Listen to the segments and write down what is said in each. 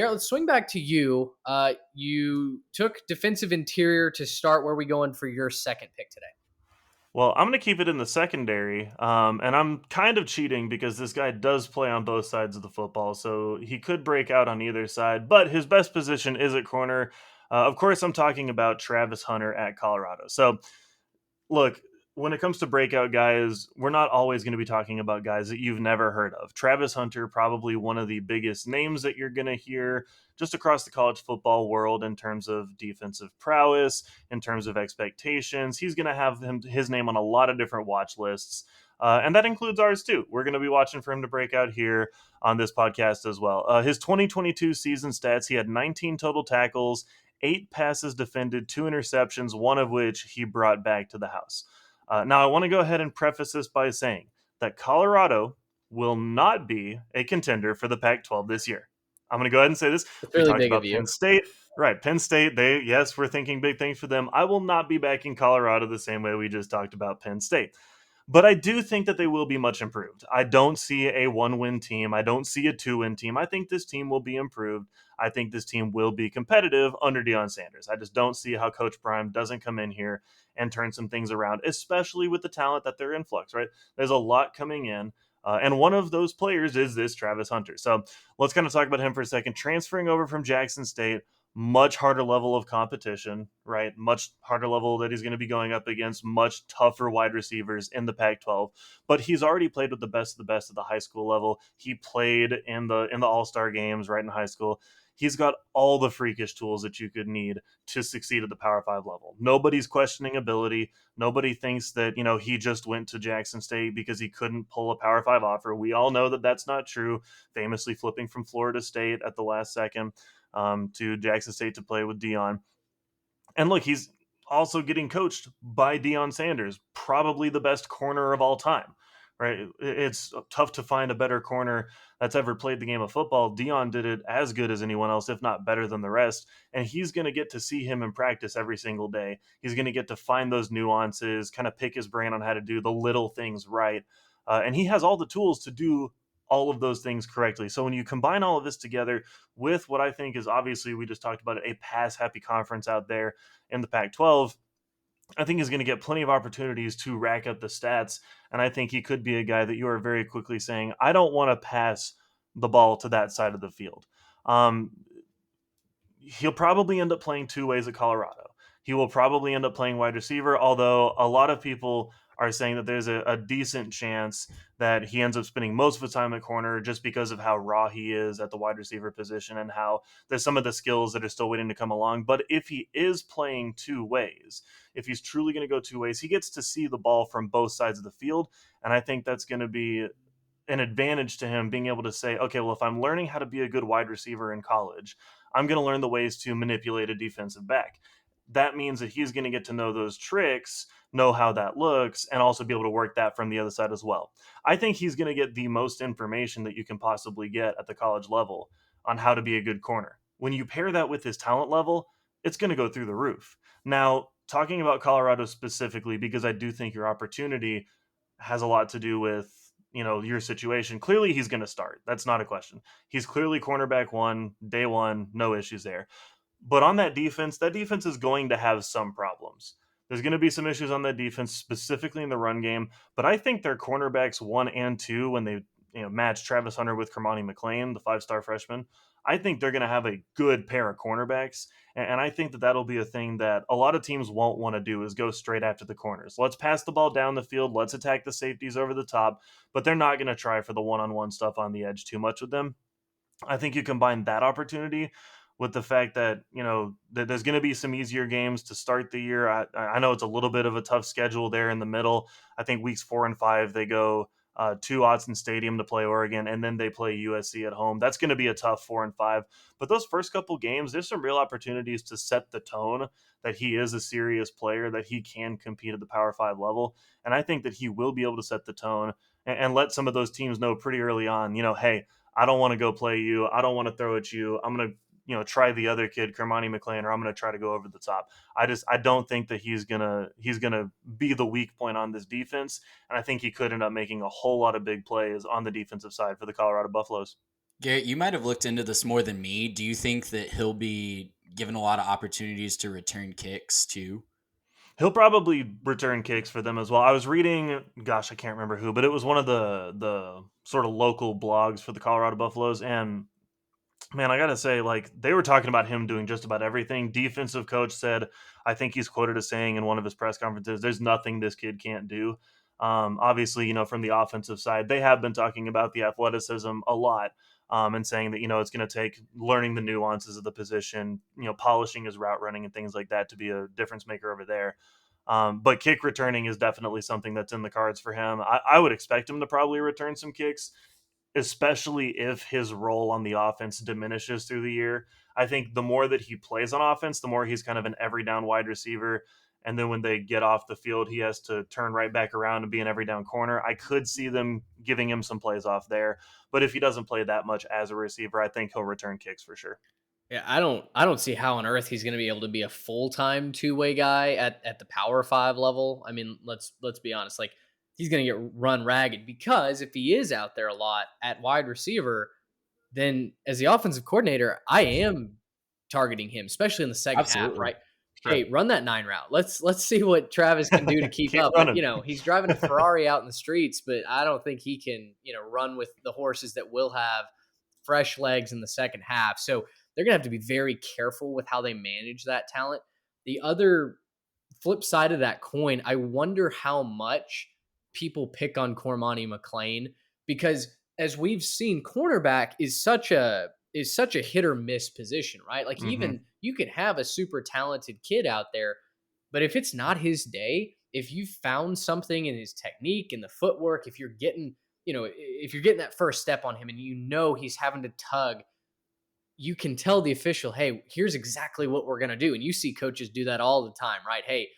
Garrett, let's swing back to you. You took defensive interior to start. Where are we going for your second pick today? Well, I'm going to keep it in the secondary, and I'm kind of cheating because this guy does play on both sides of the football, so he could break out on either side. But his best position is at corner. Of course, I'm talking about Travis Hunter at Colorado. So look, when it comes to breakout guys, we're not always going to be talking about guys that you've never heard of. Travis Hunter, probably one of the biggest names that you're going to hear just across the college football world in terms of defensive prowess, in terms of expectations. He's going to have his name on a lot of different watch lists. And that includes ours too. We're going to be watching for him to break out here on this podcast as well. His 2022 season stats, he had 19 total tackles, 8 passes defended, 2 interceptions, one of which he brought back to the house. Now, I want to go ahead and preface this by saying that Colorado will not be a contender for the Pac 12 this year. I'm going to go ahead and say this. It's We really talked big of about you. Penn State. Right, Penn State, yes, we're thinking big things for them. I will not be backing Colorado the same way we just talked about Penn State. But I do think that they will be much improved. I don't see a 1-win team. I don't see a 2-win team. I think this team will be improved. I think this team will be competitive under Deion Sanders. I just don't see how Coach Prime doesn't come in here and turn some things around, especially with the talent that they're in flux, right? There's a lot coming in. And one of those players is this Travis Hunter. So let's kind of talk about him for a second. Transferring over from Jackson State, much harder level of competition, right? Much harder level that he's going to be going up against much tougher wide receivers in the Pac-12. But he's already played with the best of the best at the high school level. He played in the All-Star games right in high school. He's got all the freakish tools that you could need to succeed at the Power 5 level. Nobody's questioning ability. Nobody thinks that, he just went to Jackson State because he couldn't pull a Power 5 offer. We all know that that's not true, famously flipping from Florida State at the last second to Jackson State to play with Dion. And look, he's also getting coached by Deion Sanders, probably the best corner of all time. Right? It's tough to find a better corner that's ever played the game of football. Dion did it as good as anyone else, if not better than the rest. And he's going to get to see him in practice every single day. He's going to get to find those nuances, kind of pick his brain on how to do the little things right. And he has all the tools to do all of those things correctly. So when you combine all of this together with what I think is obviously, we just talked about it, a pass happy conference out there in the Pac 12, I think he's going to get plenty of opportunities to rack up the stats. And I think he could be a guy that you are very quickly saying, I don't want to pass the ball to that side of the field. Um, he'll probably end up playing 2 ways at Colorado. He will probably end up playing wide receiver, although a lot of people are saying that there's a decent chance that he ends up spending most of the time at corner just because of how raw he is at the wide receiver position and how there's some of the skills that are still waiting to come along. But if he is playing 2 ways, if he's truly going to go 2 ways, he gets to see the ball from both sides of the field. And I think that's going to be an advantage to him being able to say, okay, well, if I'm learning how to be a good wide receiver in college, I'm going to learn the ways to manipulate a defensive back. That means that he's going to get to know those tricks, know how that looks, and also be able to work that from the other side as well. I think he's going to get the most information that you can possibly get at the college level on how to be a good corner. When you pair that with his talent level, it's going to go through the roof. Now, talking about Colorado specifically, because I do think your opportunity has a lot to do with your situation. Clearly he's going to start. That's not a question. He's clearly cornerback one, day one, no issues there. But on that defense is going to have some problems. There's going to be some issues on that defense, specifically in the run game. But I think their cornerbacks 1 and 2, when they match Travis Hunter with Kermani McLean, the 5-star freshman, I think they're going to have a good pair of cornerbacks. And I think that that'll be a thing that a lot of teams won't want to do is go straight after the corners. Let's pass the ball down the field. Let's attack the safeties over the top. But they're not going to try for the one-on-one stuff on the edge too much with them. I think you combine that opportunity with the fact that that there's going to be some easier games to start the year. I know it's a little bit of a tough schedule there in the middle. I think weeks 4 and 5 they go to Autzen Stadium to play Oregon, and then they play USC at home. That's going to be a tough 4 and 5. But those first couple games, there's some real opportunities to set the tone that he is a serious player, that he can compete at the Power 5 level, and I think that he will be able to set the tone and let some of those teams know pretty early on. Hey, I don't want to go play you. I don't want to throw at you. I'm going to try the other kid, Kermani McLean, or I'm going to try to go over the top. I don't think that he's gonna be the weak point on this defense, and I think he could end up making a whole lot of big plays on the defensive side for the Colorado Buffaloes. Garrett, you might have looked into this more than me. Do you think that he'll be given a lot of opportunities to return kicks too? He'll probably return kicks for them as well. I was reading, gosh, I can't remember who, but it was one of the sort of local blogs for the Colorado Buffaloes, and man, I gotta say, like they were talking about him doing just about everything. Defensive coach said, I think he's quoted as saying in one of his press conferences, "There's nothing this kid can't do." Obviously, from the offensive side, they have been talking about the athleticism a lot, and saying that it's going to take learning the nuances of the position, polishing his route running and things like that to be a difference maker over there. But kick returning is definitely something that's in the cards for him. I would expect him to probably return some kicks, especially if his role on the offense diminishes through the year. I think the more that he plays on offense, the more he's kind of an every down wide receiver. And then when they get off the field, he has to turn right back around and be an every down corner. I could see them giving him some plays off there. But if he doesn't play that much as a receiver, I think he'll return kicks for sure. Yeah, I don't see how on earth he's going to be able to be a full-time two-way guy at the Power 5 level. I mean, let's be honest. Like he's going to get run ragged because if he is out there a lot at wide receiver, then as the offensive coordinator, I am targeting him, especially in the second half, Absolutely. right? Sure. Hey, run that 9 route. Let's see what Travis can do to keep up. But, running. he's driving a Ferrari out in the streets, but I don't think he can, run with the horses that will have fresh legs in the second half. So they're going to have to be very careful with how they manage that talent. The other flip side of that coin, I wonder how much people pick on Cormani McClain because as we've seen, cornerback is such a hit or miss position, right? Like Hmm. even you can have a super talented kid out there, but if it's not his day, if you found something in his technique and the footwork, if you're getting that first step on him and he's having to tug, you can tell the official, hey, here's exactly what we're going to do. And you see coaches do that all the time, right? Hey,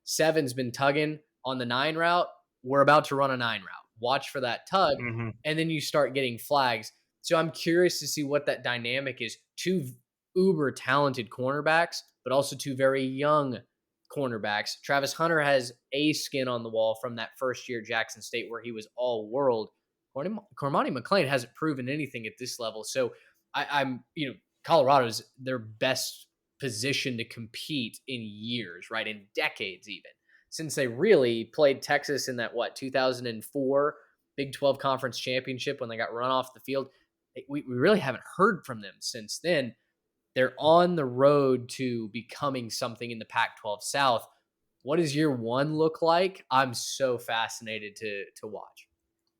seven's been tugging on the 9 route. We're about to run a 9 route. Watch for that tug. Hmm. And then you start getting flags. So I'm curious to see what that dynamic is. Two uber talented cornerbacks, but also two very young cornerbacks. Travis Hunter has a skin on the wall from that first year at Jackson State where he was all world. Cormani McClain hasn't proven anything at this level. So Colorado's their best position to compete in years, right? In decades, even since they really played Texas in that 2004 Big 12 Conference Championship when they got run off the field. We really haven't heard from them since then. They're on the road to becoming something in the Pac-12 South. What does year one look like? I'm so fascinated to watch.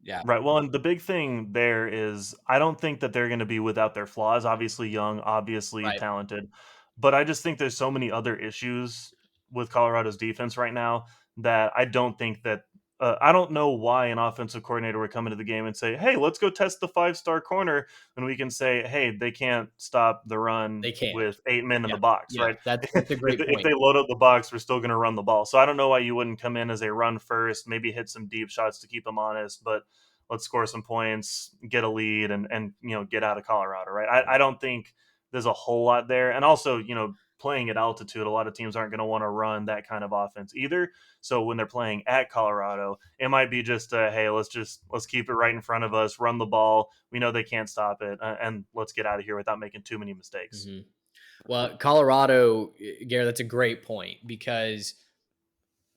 Yeah. Right. Well, and the big thing there is I don't think that they're going to be without their flaws. Obviously young, obviously Right. talented, but I just think there's so many other issues with Colorado's defense right now that I don't think that I don't know why an offensive coordinator would come into the game and say, "Hey, let's go test the 5-star corner," and we can say, "Hey, they can't stop the run They can't. with 8 men in Yeah. the box," Yeah. right? That's a if great they, if point. they load up the box, we're still going to run the ball. So I don't know why you wouldn't come in as a run first, maybe hit some deep shots to keep them honest, but let's score some points, get a lead, and get out of Colorado, right? I don't think there's a whole lot there, and also playing at altitude, a lot of teams aren't going to want to run that kind of offense either. So when they're playing at Colorado, it might be just hey, let's keep it right in front of us, run the ball. We know they can't stop it, and let's get out of here without making too many mistakes. Mhm. Well, Colorado, Gary, that's a great point because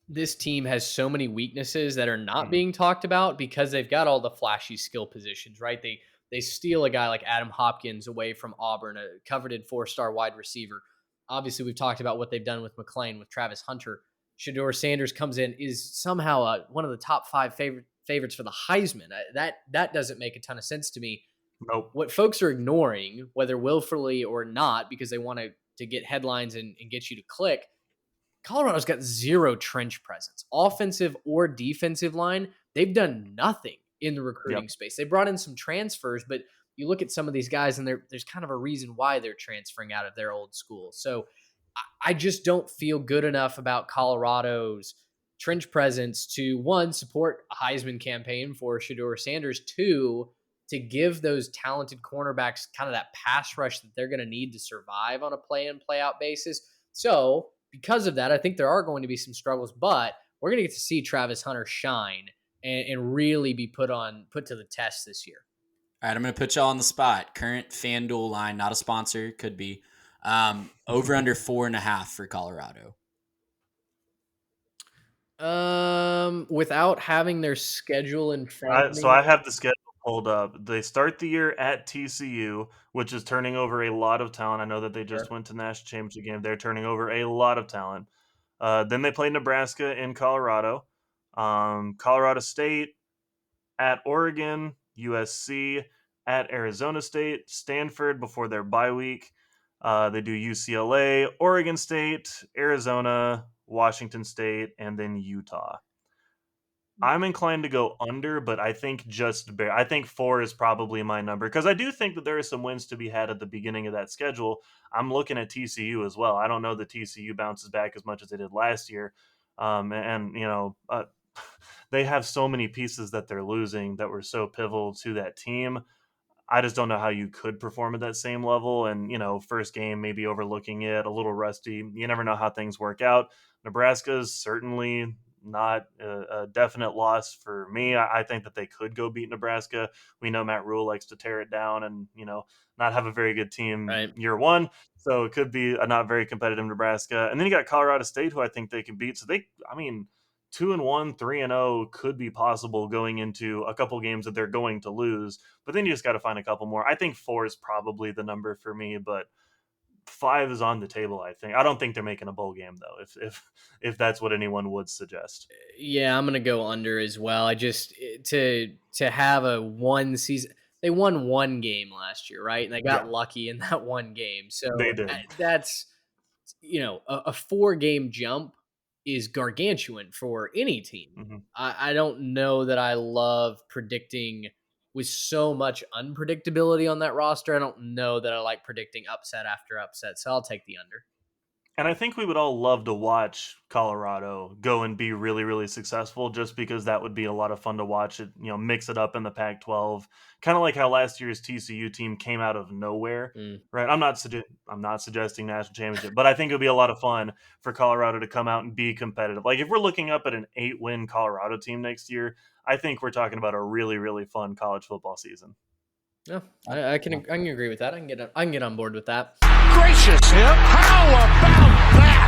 this team has so many weaknesses that are not Mhm. being talked about because they've got all the flashy skill positions, right? They steal a guy like Adam Hopkins away from Auburn, a coveted 4-star wide receiver. Obviously, we've talked about what they've done with McClain, with Travis Hunter. Shador Sanders comes in, is somehow one of the top 5 favorites for the Heisman. That doesn't make a ton of sense to me. Nope. What folks are ignoring, whether willfully or not, because they want to get headlines and get you to click, Colorado's got zero trench presence, offensive or defensive line. They've done nothing in the Yep. recruiting space. They brought in some transfers, but you look at some of these guys, and there's kind of a reason why they're transferring out of their old school. So I just don't feel good enough about Colorado's trench presence to one, support a Heisman campaign for Shador Sanders, two, to give those talented cornerbacks kind of that pass rush that they're going to need to survive on a play in, play out basis. So, because of that, I think there are going to be some struggles, but we're going to get to see Travis Hunter shine and really be put to the test this year. All right, I'm going to put y'all on the spot. Current FanDuel line, not a sponsor, could be. Over under 4.5 for Colorado. Without having their schedule in front of me. So I have the schedule pulled up. They start the year at TCU, which is turning over a lot of talent. I know that they just went to national championship game. They're turning over a lot of talent. Then they play Nebraska in Colorado, Colorado State, at Oregon, USC, at Arizona State, Stanford before their bye week. They do UCLA, Oregon State, Arizona, Washington State, and then Utah. I'm inclined to go under, but I think I think 4 is probably my number because I do think that there are some wins to be had at the beginning of that schedule. I'm looking at TCU as well. I don't know that TCU bounces back as much as they did last year, they have so many pieces that they're losing that were so pivotal to that team. I just don't know how you could perform at that same level. And, first game, maybe overlooking it, a little rusty. You never know how things work out. Nebraska is certainly not a definite loss for me. I think that they could go beat Nebraska. We know Matt Rule likes to tear it down and, not have a very good team year one. So it could be a not very competitive Nebraska. And then you got Colorado State, who I think they can beat. So 2-1, 3-0 could be possible going into a couple games that they're going to lose, but then you just got to find a couple more. I think 4 is probably the number for me, but 5 is on the table. I don't think they're making a bowl game though, if that's what anyone would suggest. Yeah, I'm gonna go under as well. I just to have a one season. They won one game last year, right? And they got lucky in that one game. So they did. That's a 4-game jump is gargantuan for any team. Mm-hmm. I don't know that I love predicting with so much unpredictability on that roster. I don't know that I like predicting upset after upset, so I'll take the under. And I think we would all love to watch Colorado go and be really, really successful just because that would be a lot of fun to watch it, mix it up in the Pac-12. Kind of like how last year's TCU team came out of nowhere, right? I'm not suggesting national championship, but I think it would be a lot of fun for Colorado to come out and be competitive. Like if we're looking up at an 8-win Colorado team next year, I think we're talking about a really, really fun college football season. Yeah, I can agree with that. I can get on board with that. Gracious, how about that?